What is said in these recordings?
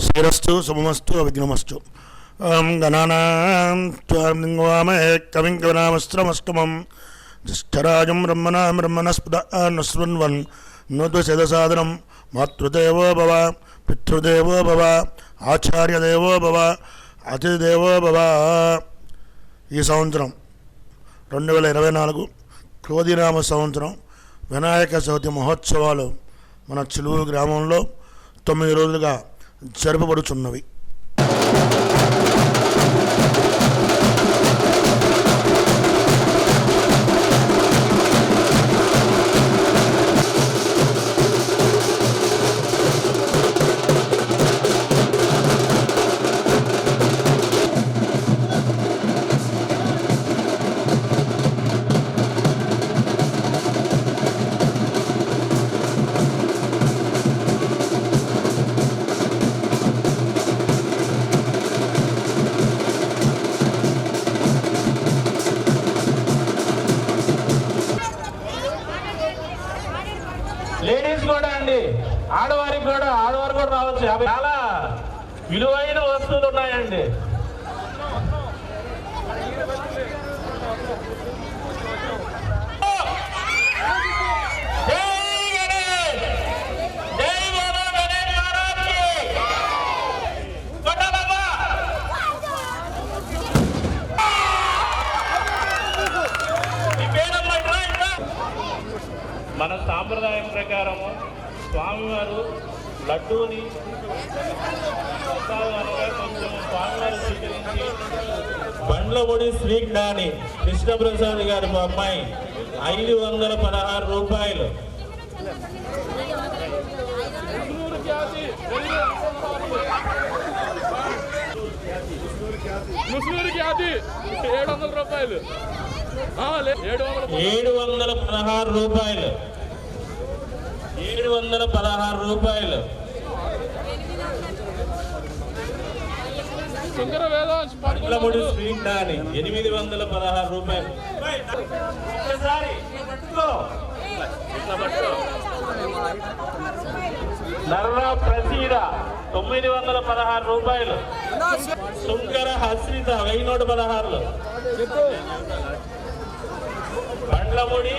శ్రీరస్తు శుభమస్తు అవిఘ్నమస్తు. ఓం గణానాం త్వాం లింగవామహే కవిం కవినామస్త్రమస్తమం జ్యేష్ఠరాజం బ్రహ్మణస్పద నస్వన్వన్ నోద్వసేదసాదనం మాతృదేవో భవ పితృదేవో భవ ఆచార్యదేవో భవ అతిథిదేవో భవ. ఈ సంవత్సరం 2024 క్రోధినామ సంవత్సరం వినాయక చవితి మహోత్సవాలు మన చిలువూరు గ్రామంలో 9 రోజులుగా జరపబడుచున్నవి. లేడీస్ కూడా అండి, ఆడవారు కూడా రావచ్చు. చాలా విలువైన వస్తువులు ఉన్నాయండి. మన సాంప్రదాయం ప్రకారము స్వామివారు లడ్డూని కొంచెం స్వామివారు స్వీకరించి బండ్లమూడి శ్రీజ్ఞాని కృష్ణప్రసాద్ గారి అమ్మాయి 516 రూపాయలు. ముస్లింకి అది 700 రూపాయలు. 716 రూపాయలు. 716 రూపాయలు. బండ్లమూడి శ్రీజ్ఞాని 816 రూపాయలు. నర్రా ప్రసీద 916 రూపాయలు. శుంకర హస్రిత 1116. బండ్లమూడి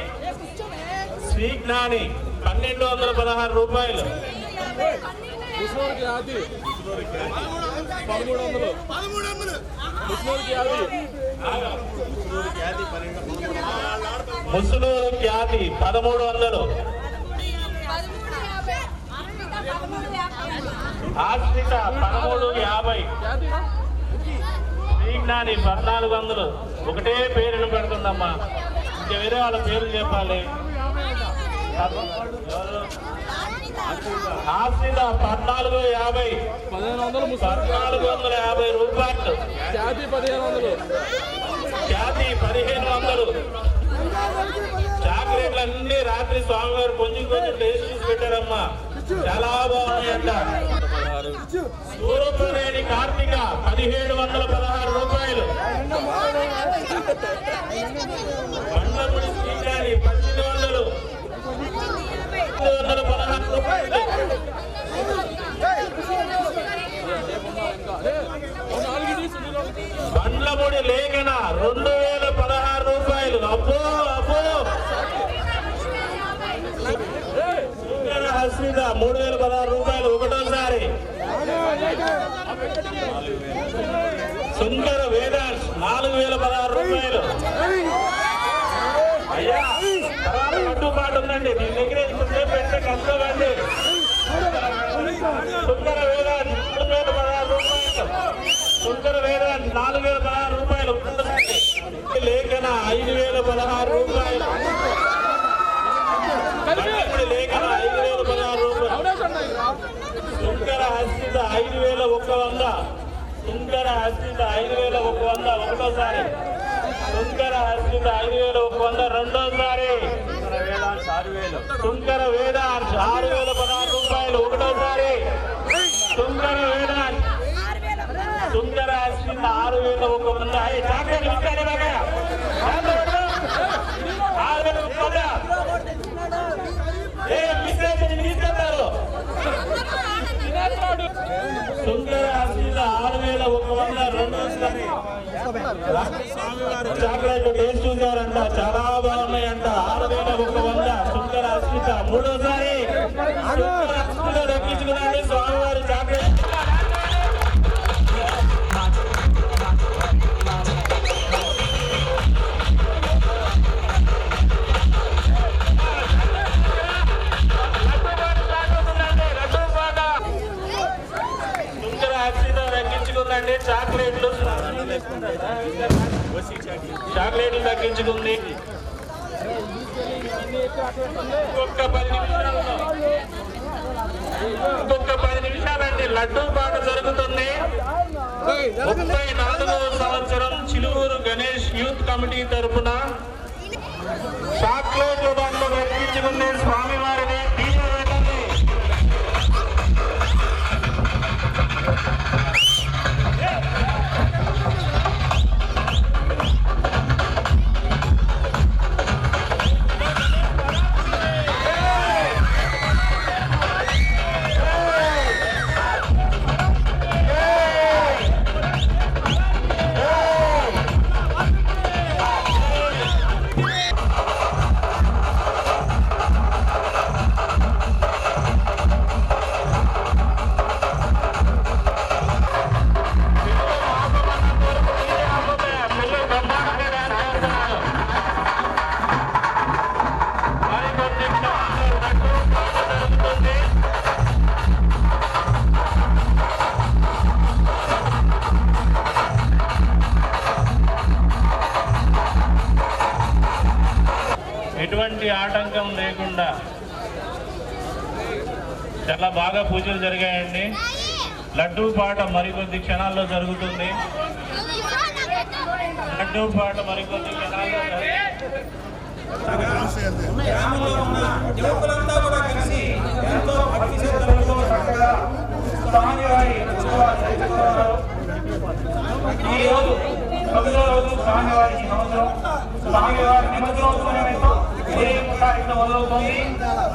శ్రీజ్ఞాని 1216 రూపాయలు. ముసునూరు ఖ్యాతి 1300. ఆశ్రిత 1350. శ్రీజ్ఞాని 1400. ఒకటే పేరును పెడుతుందమ్మా, ఇంకా వేరే వాళ్ళ పేర్లు చెప్పాలి. ఆశ్రిత 1450. 1450 రూపాయలు. ఖ్యాతి 1500. చాక్లెట్లు అన్ని రాత్రి స్వామివారు కొంచెం టేస్ట్ చేసి పెట్టారమ్మా, చాలా బాగున్నాయంట. సూరపురేణి కార్తీక 1716 రూపాయలు. బండ్లమూడి శ్రీజ్ఞాని 1800. 1816 రూపాయలు. బండ్లమూడి లేఖన 2016 రూపాయలు. అబ్బో అబ్బో. హస్మిత 3016 రూపాయలు ఒకటోసారి. శంకర వేదాంశ్ 4016 రూపాయలు. అయ్యా తర్వాత కట్టుబాటు ఉందండి, దీని దగ్గర ఇంతసేపు పెడితే కష్టం అండి. శంకర వేదాంశ్ 3016 రూపాయలు. శంకర వేదాంశ్ 4016 రూపాయలు. లేఖన 5016 రూపాయలు. లేఖన 5016 రూపాయలు. శంకర హస్తిత 5100. శంకర హస్తిత 5100 ఒకటోసారి. శంకర హస్తిత 5100 రెండోసారి. శంకర వేదాంశ్ 6016 రూపాయలు ఒకటోసారి. శంకర వేదాంశ్ శంకర హస్తిత 6100. చాక్లెట్లు ఇస్తారే బాగా 6100. సుందర అశ్విత 6100 చాక్లెట్ టేస్ట్ చూసారంట, చాలా బాగున్నాయంట. 6100 సుందర అశ్విత. మూడోసారి దక్కించుకున్నాడు స్వామివారి చాక్లెట్. చాక్లెట్లు దక్కించుకుంది. ఇంకొక 10 నిమిషాలండి లడ్డూ పాట జరుగుతుంది. 34వ సంవత్సరం చిలువూరు గణేష్ యూత్ కమిటీ తరఫున చాక్లెట్లు దాంట్లో దక్కించుకుంది స్వామివారిని. ఎటువంటి ఆటంకం లేకుండా చాలా బాగా పూజలు జరిగాయండి. లడ్డూ పాట మరికొద్ది క్షణాల్లో జరుగుతుంది. లడ్డూ పాట మరికొద్ది క్షణాల్లో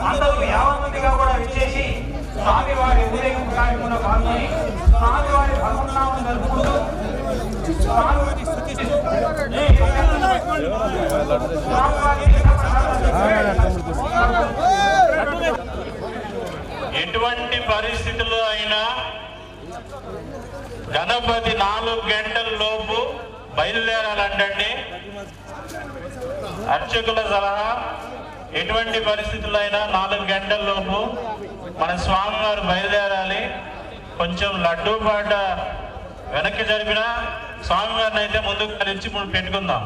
అందరూ యావమందిగా కూడా విచ్చేసి స్వామివారి ఊరేగింపు కార్యక్రమంలో పాల్గొని స్వామివారి భగవన్నామం జరుపుకుంటూ ఎటువంటి పరిస్థితుల్లో అయినా గణపతి 4 గంటల లోపు బయలుదేరాలంటండి. అర్చకుల సలహా ఎటువంటి పరిస్థితుల్లో అయినా 4 గంటల లోపు మన స్వామివారు బయలుదేరాలి. కొంచెం లడ్డూ పాట వెనక్కి జరిపిన స్వామివారిని అయితే ముందుకు కలిసి పెట్టుకుందాం.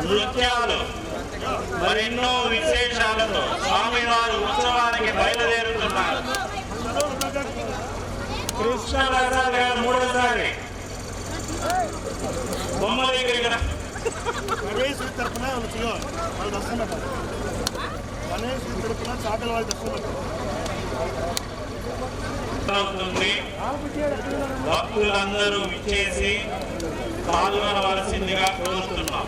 నృత్యాలు మరెన్నో విశేషాలతో స్వామివారు ఉత్సవానికి బయలుదేరుతున్నారు. కృష్ణప్రసాద్ గారు మూడోసారి బొమ్మ దగ్గరికి అవుతుంది. భక్తులందరూ విచ్చేసి పాల్గొనవలసిందిగా కోరుతున్నాం.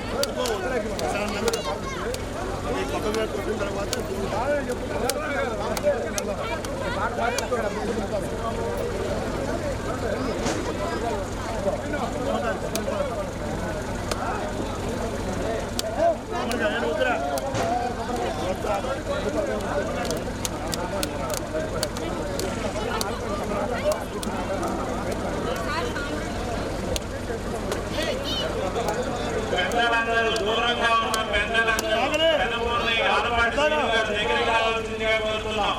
పెద్దలందరూ దూరంగా ఉన్న పెద్దలందరూ పెద్దపూర్ణి ఆలపాటి దగ్గరికి రావాల్సిందిగా కోరుతున్నాం.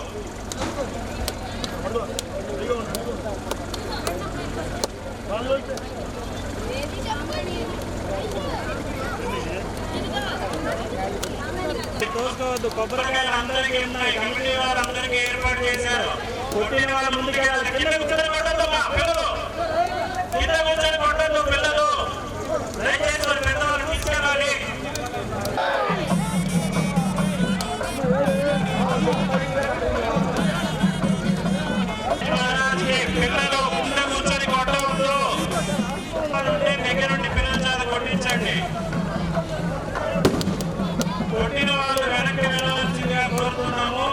కొబ్బరికాయలు అందరికీ ఉన్నాయి. కమిటీ వారు అందరికీ ఏర్పాటు చేశారు. కొట్టిన వాళ్ళు ముందుకెళ్ళాలి. కింద కూర్చొని కొట్టద్దు పిల్లలు, కింద కూర్చొని కొట్టద్దు పిల్లలు. దయచేసి వారి పెద్దవాళ్ళు తీసుకెళ్ళాలి. పిల్లలు కింద కూర్చొని కొట్టవద్దు. దగ్గర నుండి పిల్లల చేత కొట్టించండి. కొట్టిన వాళ్ళు వెనక్కి వెళ్ళవలసిందిగా కోరుతున్నాము.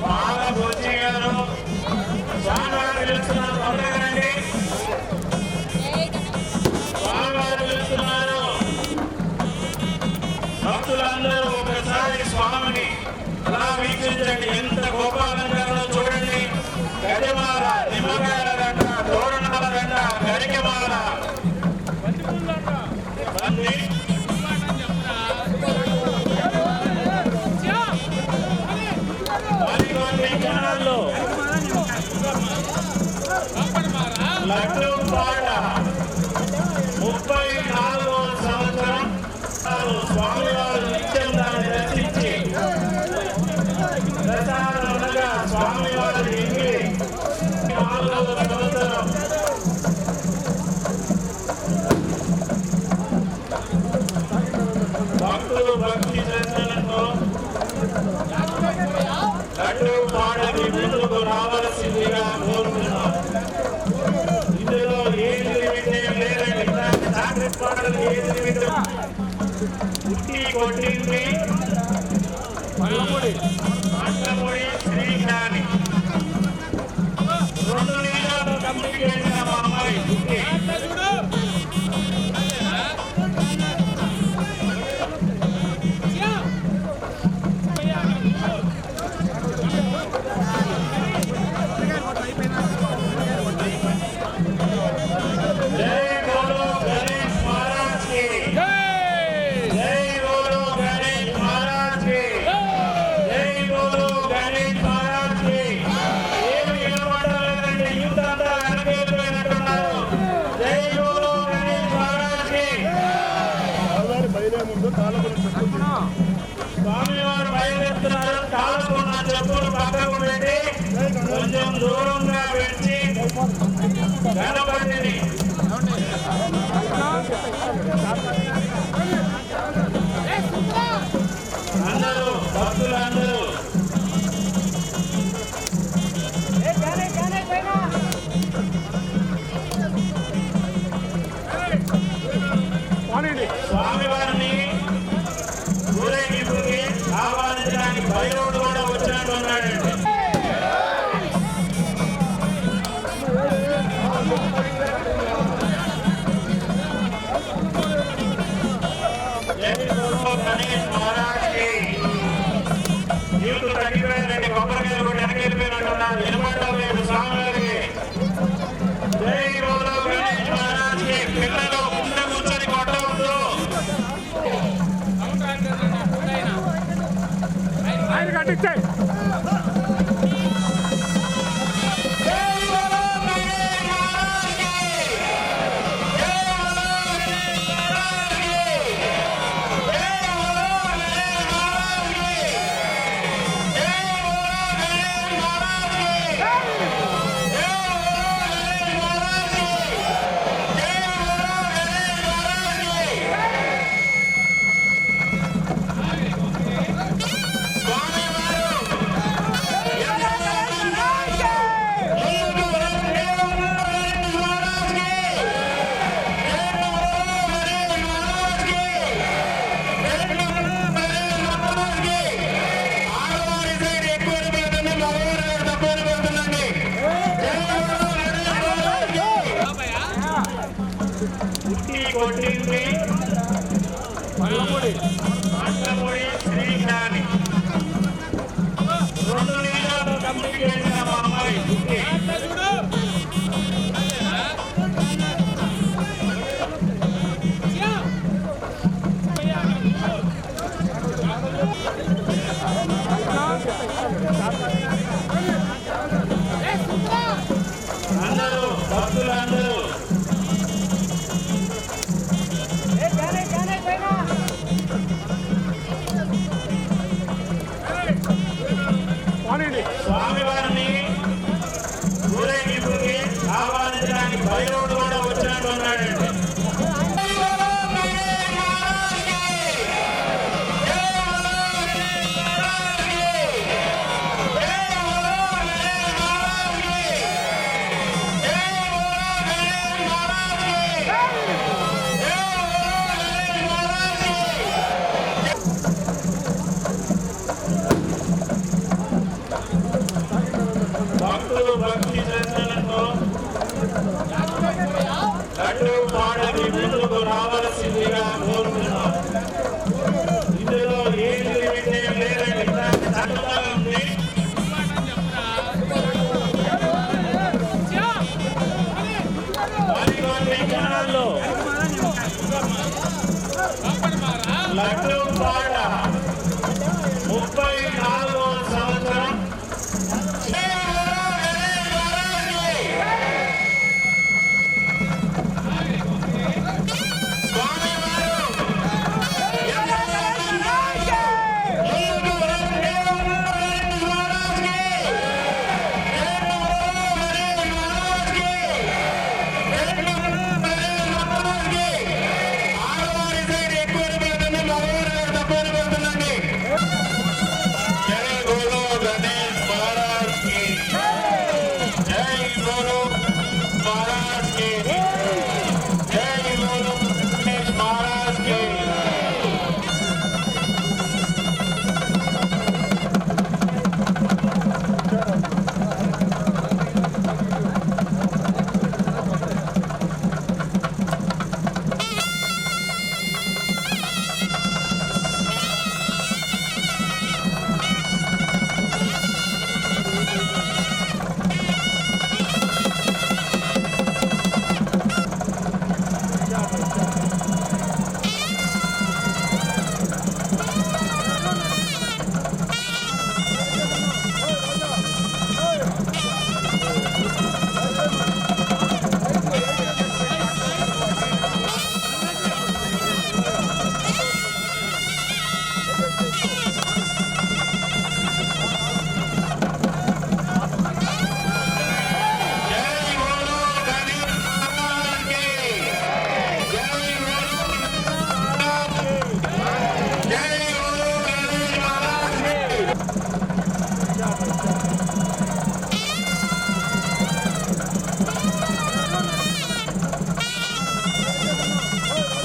బాగా బొచ్చి గారు స్వామివారు పిలుస్తున్నారు. తొందరగానండి, స్వామివారు పిలుస్తున్నారు. భక్తులందరూ ఒకసారి స్వామిని అలా వీక్షించండి. ఎంత గొప్ప అలంకరణలో చూడండి. గజమాల, నిమ్మకాయల దండ, తోరణాల దండ, గరికమాల, మరికొన్ని క్షణాల్లో లడ్డూ పాట 34వ సంవత్సరం స్వామివారు నిత్యం దాన్ని రచించి ప్రసాదముగా స్వామివారు ఇంగి 4వ సంవత్సరం భక్తులు భక్తి శ్రద్ధలతో లడ్డూ పాటకి ముందుకు రావలసిందిగా కోరుతున్నాం. ఇందులో ఏది విషయం లేదండి. చాక్లెట్ పాటలు ఏది విషయం ఉట్టి కొట్టింది పళ్ళముడి శ్రీకాని 2 నిమిషాలు కంప్లీట్ చేసిన మా అమ్మాయి ఉట్టి. అందరూ భక్తులందరూ స్వామివారిని ఊరేగింపుకి ఆహ్వానించడానికి భైరవుడు కూడా వచ్చినట్టు ఉన్నాడండి. భక్తులు భక్తి శ్రద్ధలతో లడ్డూ పాడకి ముందుకు రావాల్సిందిగా కోరుతున్నాం. ఇందులో ఏది విషయం లేదండి, చక్కగా ఉంది. మరికొన్ని క్షణాల్లో లడ్డూ పాట 34వ సంవత్సరం